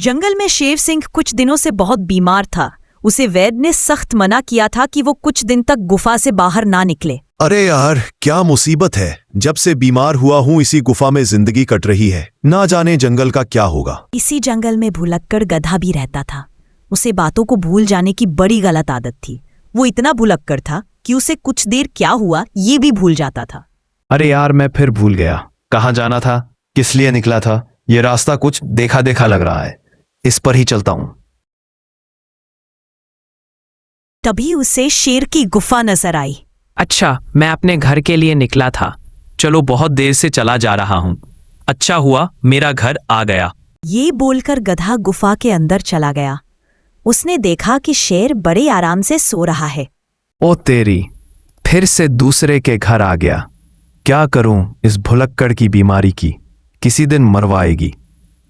जंगल में शेर सिंह कुछ दिनों से बहुत बीमार था। उसे वैद्य ने सख्त मना किया था कि वो कुछ दिन तक गुफा से बाहर ना निकले। अरे यार, क्या मुसीबत है। जब से बीमार हुआ हूँ इसी गुफा में जिंदगी कट रही है। ना जाने जंगल का क्या होगा। इसी जंगल में भुलक्कड़ गधा भी रहता था। उसे बातों को भूल जाने की बड़ी गलत आदत थी। वो इतना भुलक्कड़ था कि उसे कुछ देर क्या हुआ ये भी भूल जाता था। अरे यार, मैं फिर भूल गया। कहाँ जाना था, किस लिए निकला था। ये रास्ता कुछ देखा देखा लग रहा है। इस पर ही चलता हूं। तभी उसे शेर की गुफा नजर आई। अच्छा, मैं अपने घर के लिए निकला था। चलो, बहुत देर से चला जा रहा हूं। अच्छा हुआ मेरा घर आ गया। ये बोलकर गधा गुफा के अंदर चला गया। उसने देखा कि शेर बड़े आराम से सो रहा है। ओ तेरी, फिर से दूसरे के घर आ गया। क्या करूं इस भुलक्कड़ की बीमारी की, किसी दिन मरवाएगी।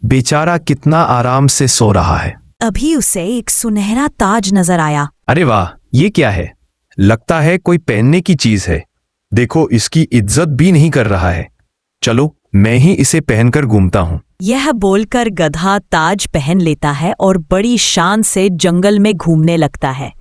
बेचारा कितना आराम से सो रहा है। अभी उसे एक सुनहरा ताज नजर आया। अरे वाह, ये क्या है। लगता है कोई पहनने की चीज है। देखो, इसकी इज्जत भी नहीं कर रहा है। चलो, मैं ही इसे पहनकर घूमता हूं। यह बोलकर गधा ताज पहन लेता है और बड़ी शान से जंगल में घूमने लगता है।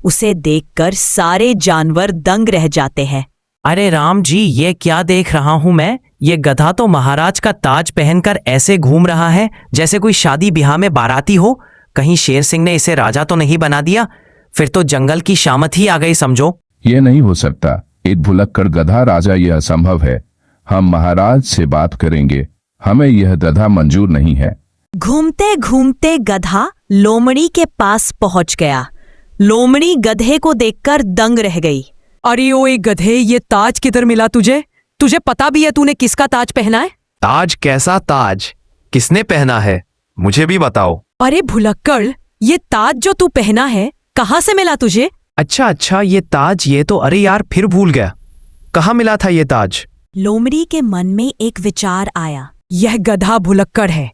उसे देखकर सारे जानवर दंग रह जाते हैं। अरे राम जी, ये क्या देख रहा हूं मैं। ये गधा तो महाराज का ताज पहनकर ऐसे घूम रहा है जैसे कोई शादी ब्याह में बाराती हो। कहीं शेर सिंह ने इसे राजा तो नहीं बना दिया। फिर तो जंगल की शामत ही आ गई समझो। ये नहीं हो सकता। एक भुलक्कड़ गधा राजा, यह असंभव है। हम महाराज से बात करेंगे। हमें यह गधा मंजूर नहीं है। घूमते घूमते गधा लोमड़ी के पास पहुंच गया। लोमड़ी गधे को देखकर दंग रह गई। अरे ओ एक गधे, ये ताज किधर मिला तुझे? तुझे पता भी है तूने किसका ताज पहना है? ताज? कैसा ताज? किसने पहना है, मुझे भी बताओ। अरे भुलक्कड़, ये ताज जो तू पहना है कहाँ से मिला तुझे? अच्छा, ये ताज। ये तो, अरे यार, फिर भूल गया। कहाँ मिला था ये ताज? लोमड़ी के मन में एक विचार आया। यह गधा भुलक्कड़ है,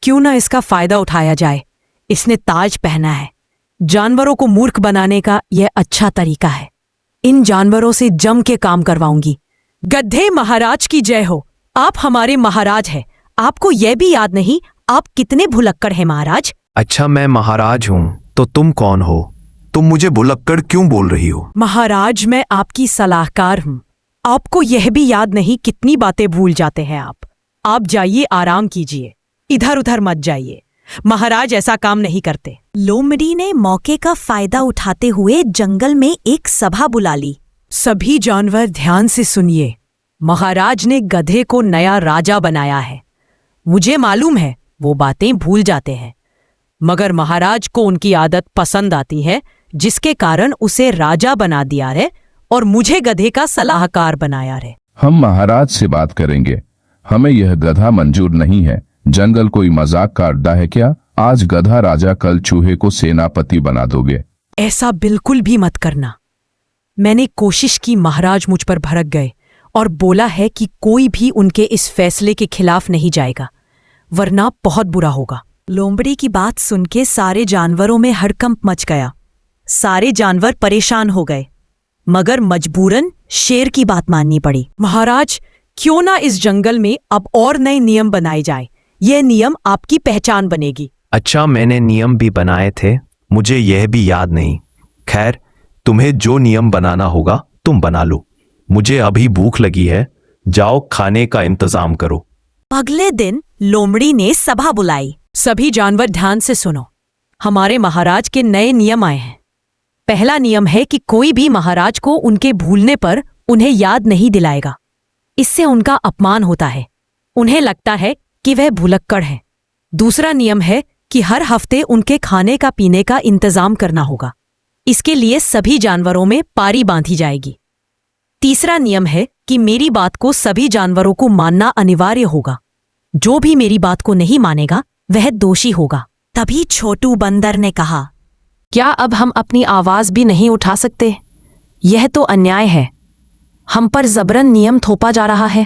क्यों ना इसका फायदा उठाया जाए। इसने ताज पहना है। जानवरों को मूर्ख बनाने का यह अच्छा तरीका है। इन जानवरों से जम के काम करवाऊंगी। गधे महाराज की जय हो। आप हमारे महाराज हैं। आपको यह भी याद नहीं आप कितने भुलक्कड़ हैं महाराज? अच्छा, मैं महाराज हूं तो तुम कौन हो? तुम मुझे भुलक्कड़ क्यों बोल रही हो? महाराज, मैं आपकी सलाहकार हूं। आपको यह भी याद नहीं कितनी बातें भूल जाते हैं आप जाइए, आराम कीजिए, इधर उधर मत जाइए। महाराज ऐसा काम नहीं करते। लोमड़ी ने मौके का फायदा उठाते हुए जंगल में एक सभा बुला ली। सभी जानवर ध्यान से सुनिए। महाराज ने गधे को नया राजा बनाया है। मुझे मालूम है वो बातें भूल जाते हैं, मगर महाराज को उनकी आदत पसंद आती है, जिसके कारण उसे राजा बना दिया है और मुझे गधे का सलाहकार बनाया है। हम महाराज से बात करेंगे। हमें यह गधा मंजूर नहीं है। जंगल कोई मजाक का अड्डा है क्या? आज गधा राजा, कल चूहे को सेनापति बना दोगे। ऐसा बिल्कुल भी मत करना। मैंने कोशिश की, महाराज मुझ पर भड़क गए और बोला है कि कोई भी उनके इस फैसले के खिलाफ नहीं जाएगा, वरना बहुत बुरा होगा। लोमड़ी की बात सुनके सारे जानवरों में हड़कंप मच गया। सारे जानवर परेशान हो गए, मगर मजबूरन शेर की बात माननी पड़ी। महाराज, क्यों ना इस जंगल में अब और नए नियम बनाए जाए। यह नियम आपकी पहचान बनेगी। अच्छा, मैंने नियम भी बनाए थे, मुझे यह भी याद नहीं। खैर, तुम्हें जो नियम बनाना होगा तुम बना लो। मुझे अभी भूख लगी है, जाओ खाने का इंतजाम करो। अगले दिन लोमड़ी ने सभा बुलाई। सभी जानवर ध्यान से सुनो। हमारे महाराज के नए नियम आए हैं। पहला नियम है कि कोई भी महाराज को उनके भूलने पर उन्हें याद नहीं दिलाएगा। इससे उनका अपमान होता है। उन्हें लगता है कि वह भुलक्कड़ है। दूसरा नियम है कि हर हफ्ते उनके खाने का पीने का इंतजाम करना होगा। इसके लिए सभी जानवरों में पारी बांधी जाएगी। तीसरा नियम है कि मेरी बात को सभी जानवरों को मानना अनिवार्य होगा। जो भी मेरी बात को नहीं मानेगा वह दोषी होगा। तभी छोटू बंदर ने कहा, क्या अब हम अपनी आवाज भी नहीं उठा सकते? यह तो अन्याय है। हम पर जबरन नियम थोपा जा रहा है।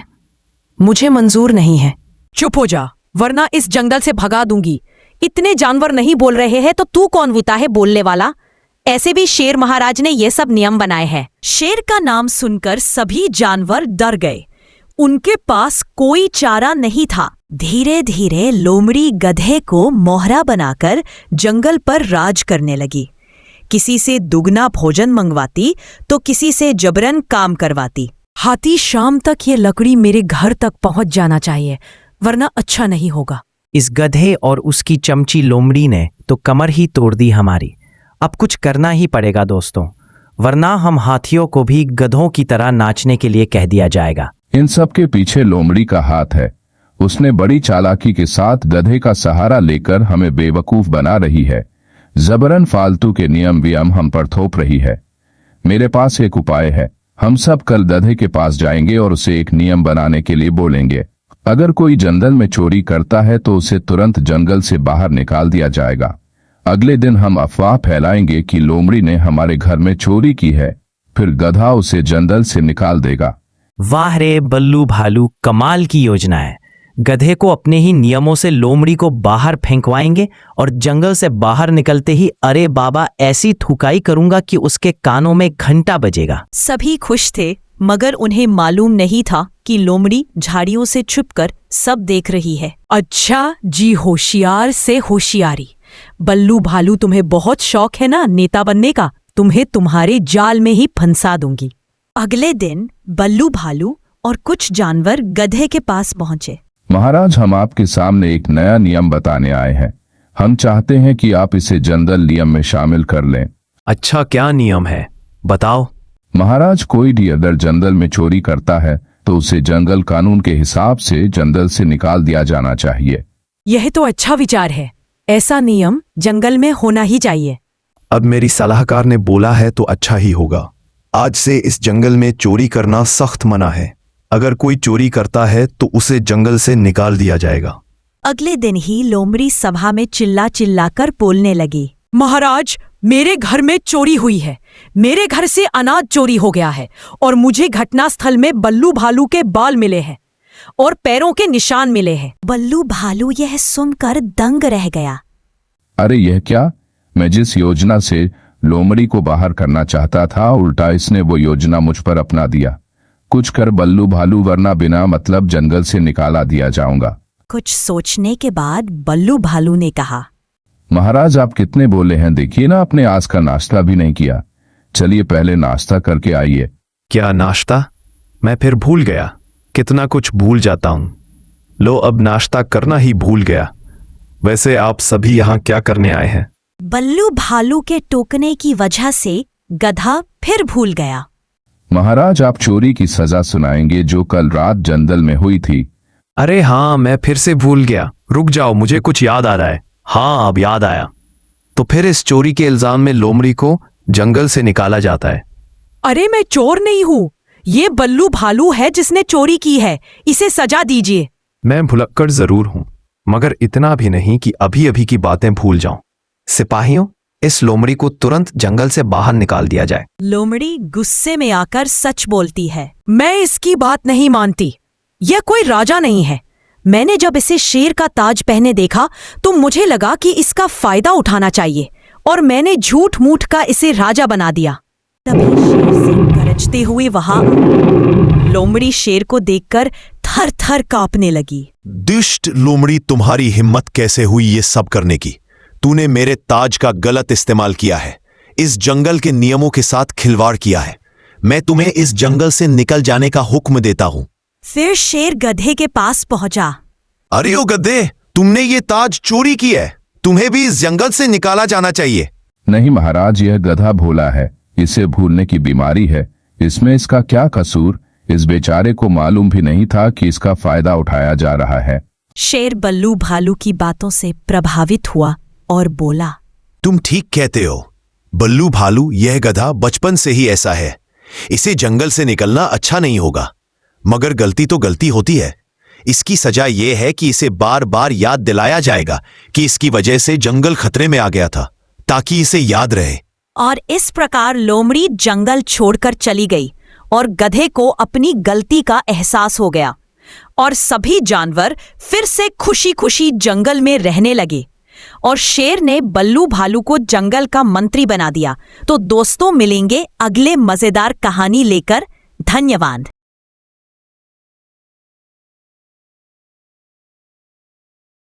मुझे मंजूर नहीं है। चुप हो जा, वरना इस जंगल से भगा दूंगी। इतने जानवर नहीं बोल रहे हैं तो तू कौन होता है बोलने वाला? ऐसे भी शेर महाराज ने ये सब नियम बनाए हैं। शेर का नाम सुनकर सभी जानवर डर गए। उनके पास कोई चारा नहीं था। धीरे धीरे लोमड़ी गधे को मोहरा बनाकर जंगल पर राज करने लगी। किसी से दुगना भोजन मंगवाती तो किसी से जबरन काम करवाती। हाथी, शाम तक ये लकड़ी मेरे घर तक पहुंच जाना चाहिए, वरना अच्छा नहीं होगा। इस गधे और उसकी चमची लोमड़ी ने तो कमर ही तोड़ दी हमारी। अब कुछ करना ही पड़ेगा दोस्तों, वरना हम हाथियों को भी गधों की तरह नाचने के लिए कह दिया जाएगा। इन सब के पीछे लोमड़ी का हाथ है। उसने बड़ी चालाकी के साथ गधे का सहारा लेकर हमें बेवकूफ बना रही है। जबरन फालतू के नियम वियम हम पर थोप रही है। मेरे पास एक उपाय है। हम सब कल गधे के पास जाएंगे और उसे एक नियम बनाने के लिए बोलेंगे। अगर कोई जंगल में चोरी करता है तो उसे तुरंत जंगल से बाहर निकाल दिया जाएगा। अगले दिन हम अफवाह फैलाएंगे कि लोमड़ी ने हमारे घर में चोरी की है, फिर गधा उसे जंगल से निकाल देगा। वाह रे बल्लू भालू, कमाल की योजना है। गधे को अपने ही नियमों से लोमड़ी को बाहर फेंकवाएंगे और जंगल से बाहर निकलते ही अरे बाबा ऐसी थुकाई करूंगा कि उसके कानों में घंटा बजेगा। सभी खुश थे, मगर उन्हें मालूम नहीं था कि लोमड़ी झाड़ियों से छुपकर सब देख रही है। अच्छा जी, होशियार से होशियारी। बल्लू भालू, तुम्हें बहुत शौक है ना नेता बनने का, तुम्हें तुम्हारे जाल में ही फंसा दूंगी। अगले दिन बल्लू भालू और कुछ जानवर गधे के पास पहुंचे। महाराज, हम आपके सामने एक नया नियम बताने आए हैं। हम चाहते हैं कि आप इसे जंगल नियम में शामिल कर लें। अच्छा, क्या नियम है बताओ। महाराज, कोई भी अगर जंगल में चोरी करता है तो उसे जंगल कानून के हिसाब से जंगल से निकाल दिया जाना चाहिए। यह तो अच्छा विचार है। ऐसा नियम जंगल में होना ही चाहिए। अब मेरी सलाहकार ने बोला है तो अच्छा ही होगा। आज से इस जंगल में चोरी करना सख्त मना है। अगर कोई चोरी करता है तो उसे जंगल से निकाल दिया जाएगा। अगले दिन ही लोमड़ी सभा में चिल्ला चिल्लाकर बोलने लगी। महाराज, मेरे घर में चोरी हुई है। मेरे घर से अनाज चोरी हो गया है और मुझे घटनास्थल में बल्लू भालू के बाल मिले हैं और पैरों के निशान मिले हैं। बल्लू भालू यह सुनकर दंग रह गया। अरे यह क्या? मैं जिस योजना से लोमड़ी को बाहर करना चाहता था, उल्टा इसने वो योजना मुझ पर अपना दिया। कुछ कर बल्लू भालू, वरना बिना मतलब जंगल से निकाला दिया जाऊंगा। कुछ सोचने के बाद बल्लू भालू ने कहा, महाराज, आप कितने बोले हैं। देखिए ना, आपने आज का नाश्ता भी नहीं किया। चलिए पहले नाश्ता करके आइए। क्या नाश्ता? मैं फिर भूल गया। कितना कुछ भूल जाता हूं। लो, अब नाश्ता करना ही भूल गया। वैसे आप सभी यहाँ क्या करने आए हैं? बल्लू भालू के टोकने की वजह से गधा फिर भूल गया। महाराज, आप चोरी की सजा सुनाएंगे जो कल रात जंगल में हुई थी। अरे हाँ, मैं फिर से भूल गया। रुक जाओ, मुझे कुछ याद आ रहा है। हाँ, अब याद आया। तो फिर इस चोरी के इल्जाम में लोमड़ी को जंगल से निकाला जाता है। अरे मैं चोर नहीं हूँ, ये बल्लू भालू है जिसने चोरी की है। इसे सजा दीजिए। मैं भुलक्कड़ जरूर हूं, मगर इतना भी नहीं कि अभी अभी की बातें भूल जाऊं। सिपाहियों, इस लोमड़ी को तुरंत जंगल से बाहर निकाल दिया जाए। लोमड़ी गुस्से में आकर सच बोलती है। मैं इसकी बात नहीं मानती। यह कोई राजा नहीं है। मैंने जब इसे शेर का ताज पहने देखा तो मुझे लगा कि इसका फायदा उठाना चाहिए और मैंने झूठ मूठ का इसे राजा बना दिया। तभी शेर सिंह गरजते हुए वहां। लोमड़ी शेर को देखकर थर थर कांपने लगी। दुष्ट लोमड़ी, तुम्हारी हिम्मत कैसे हुई ये सब करने की? तूने मेरे ताज का गलत इस्तेमाल किया है, इस जंगल के नियमों के साथ खिलवाड़ किया है। मैं तुम्हें इस जंगल से निकल जाने का हुक्म देता हूं। फिर शेर गधे के पास पहुंचा। अरे ओ गधे, तुमने ये ताज चोरी की है। तुम्हें भी इस जंगल से निकाला जाना चाहिए। नहीं महाराज, यह गधा भोला है। इसे भूलने की बीमारी है। इसमें इसका क्या कसूर? इस बेचारे को मालूम भी नहीं था कि इसका फायदा उठाया जा रहा है। शेर बल्लू भालू की बातों से प्रभावित हुआ और बोला, तुम ठीक कहते हो बल्लू भालू, यह गधा बचपन से ही ऐसा है। इसे जंगल से निकलना अच्छा नहीं होगा। मगर गलती तो गलती होती है। इसकी सजा यह है कि इसे बार बार याद दिलाया जाएगा कि इसकी वजह से जंगल खतरे में आ गया था, ताकि इसे याद रहे। और इस प्रकार लोमड़ी जंगल छोड़कर चली गई और गधे को अपनी गलती का एहसास हो गया और सभी जानवर फिर से खुशी खुशी जंगल में रहने लगे और शेर ने बल्लू भालू को जंगल का मंत्री बना दिया। तो दोस्तों, मिलेंगे अगले मजेदार कहानी लेकर। धन्यवाद।